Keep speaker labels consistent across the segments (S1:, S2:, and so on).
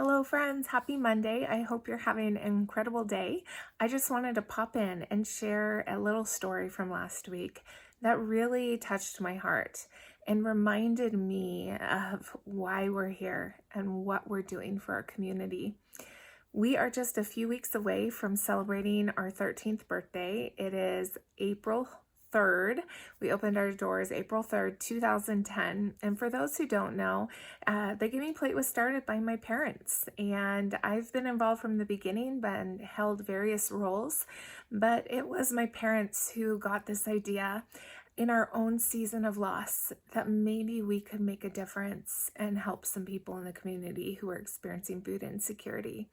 S1: Hello, friends. Happy Monday. I hope you're having an incredible day. I just wanted to pop in and share a little story from last week that really touched my heart and reminded me of why we're here and what we're doing for our community. We are just a few weeks away from celebrating our 13th birthday. It is April 3rd. We opened our doors April 3rd, 2010. And for those who don't know, the Giving Plate was started by my parents. And I've been involved from the beginning and held various roles. But it was my parents who got this idea in our own season of loss that maybe we could make a difference and help some people in the community who are experiencing food insecurity.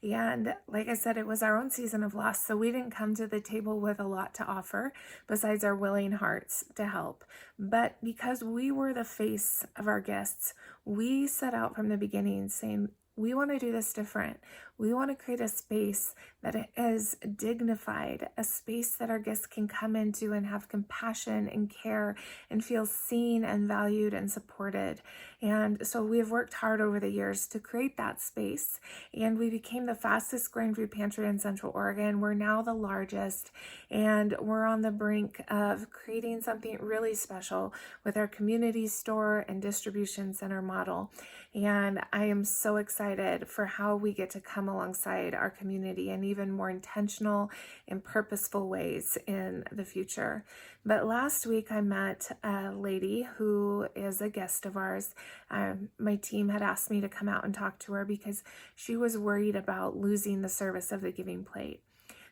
S1: And like I said, it was our own season of loss, so we didn't come to the table with a lot to offer besides our willing hearts to help. But because we were the face of our guests, we set out from the beginning saying, we want to do this different. We want to create a space that is dignified, a space that our guests can come into and have compassion and care and feel seen and valued and supported. And so we've worked hard over the years to create that space. And we became the fastest growing food pantry in Central Oregon. We're now the largest, and we're on the brink of creating something really special with our community store and distribution center model. And I am so excited for how we get to come alongside our community in even more intentional and purposeful ways in the future. But last week I met a lady who is a guest of ours. My team had asked me to come out and talk to her because she was worried about losing the service of the Giving Plate.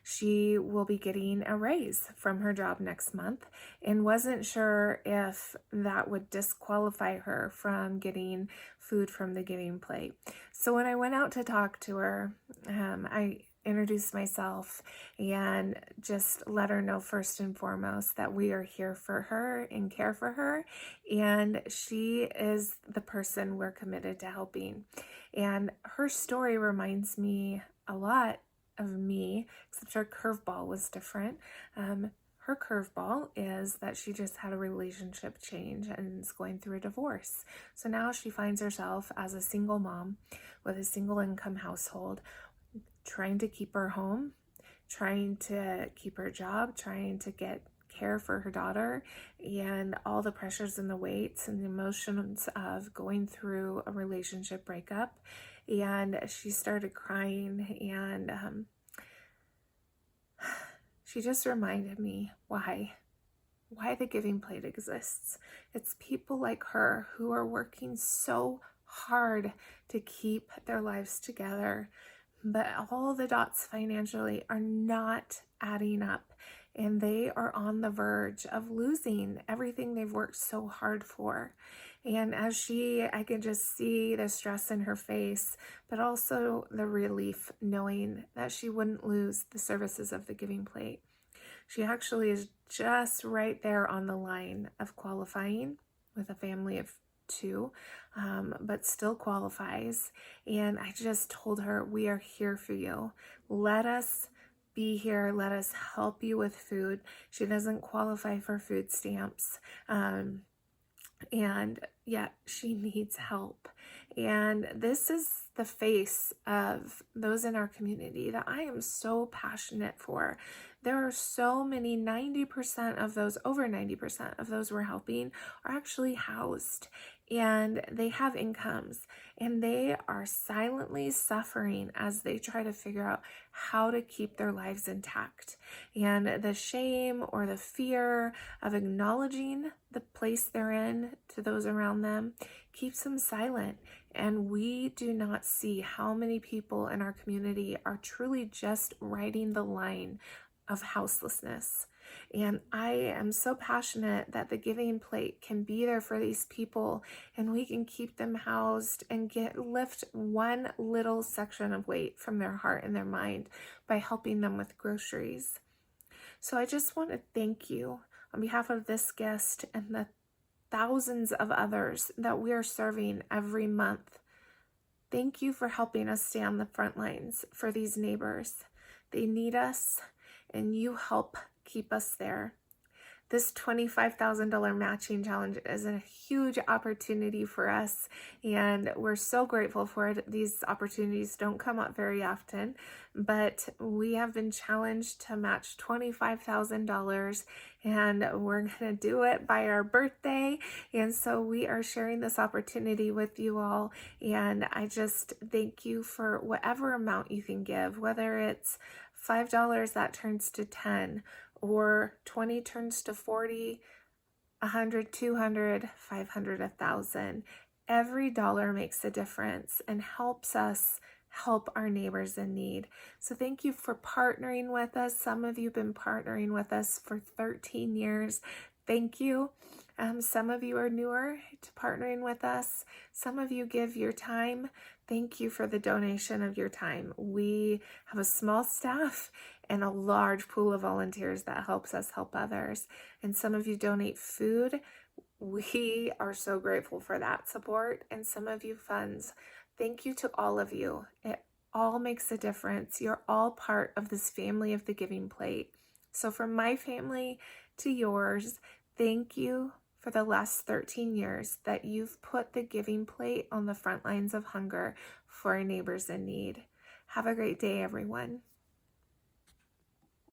S1: She will be getting a raise from her job next month and wasn't sure if that would disqualify her from getting food from the Giving Plate. So when I went out to talk to her, I introduced myself and just let her know first and foremost that we are here for her and care for her, and she is the person we're committed to helping. And her story reminds me a lot of me, except her curveball was different. Her curveball is that she just had a relationship change and is going through a divorce. So now she finds herself as a single mom with a single income household, trying to keep her home, trying to keep her job, trying to get care for her daughter, and all the pressures and the weights and the emotions of going through a relationship breakup. And she started crying, and she just reminded me why the Giving Plate exists. It's people like her who are working so hard to keep their lives together, but all the dots financially are not adding up, and they are on the verge of losing everything they've worked so hard for. And I could just see the stress in her face, but also the relief knowing that she wouldn't lose the services of the Giving Plate. She actually is just right there on the line of qualifying with a family of two, but still qualifies. And I just told her, we are here for you. Let us be here. Let us help you with food. She doesn't qualify for food stamps. And yet she needs help. And this is the face of those in our community that I am so passionate for. There are so many, 90% of those, over 90% of those we're helping are actually housed, and they have incomes, and they are silently suffering as they try to figure out how to keep their lives intact. And the shame or the fear of acknowledging the place they're in to those around them keeps them silent. And we do not see how many people in our community are truly just riding the line of houselessness. And I am so passionate that the Giving Plate can be there for these people, and we can keep them housed and lift one little section of weight from their heart and their mind by helping them with groceries. So I just want to thank you on behalf of this guest and the thousands of others that we are serving every month. Thank you for helping us stay on the front lines for these neighbors. They need us, and you help keep us there. This $25,000 matching challenge is a huge opportunity for us, and we're so grateful for it. These opportunities don't come up very often, but we have been challenged to match $25,000, and we're going to do it by our birthday. And so we are sharing this opportunity with you all, and I just thank you for whatever amount you can give, whether it's $5 that turns to 10, or 20 turns to 40, 100, 200, 500, 1,000. Every dollar makes a difference and helps us help our neighbors in need. So thank you for partnering with us. Some of you have been partnering with us for 13 years. Thank you. Some of you are newer to partnering with us. Some of you give your time. Thank you for the donation of your time. We have a small staff and a large pool of volunteers that helps us help others. And some of you donate food. We are so grateful for that support. And some of you funds. Thank you to all of you. It all makes a difference. You're all part of this family of the Giving Plate. So from my family to yours, thank you for the last 13 years that you've put the Giving Plate on the front lines of hunger for our neighbors in need. Have a great day, everyone.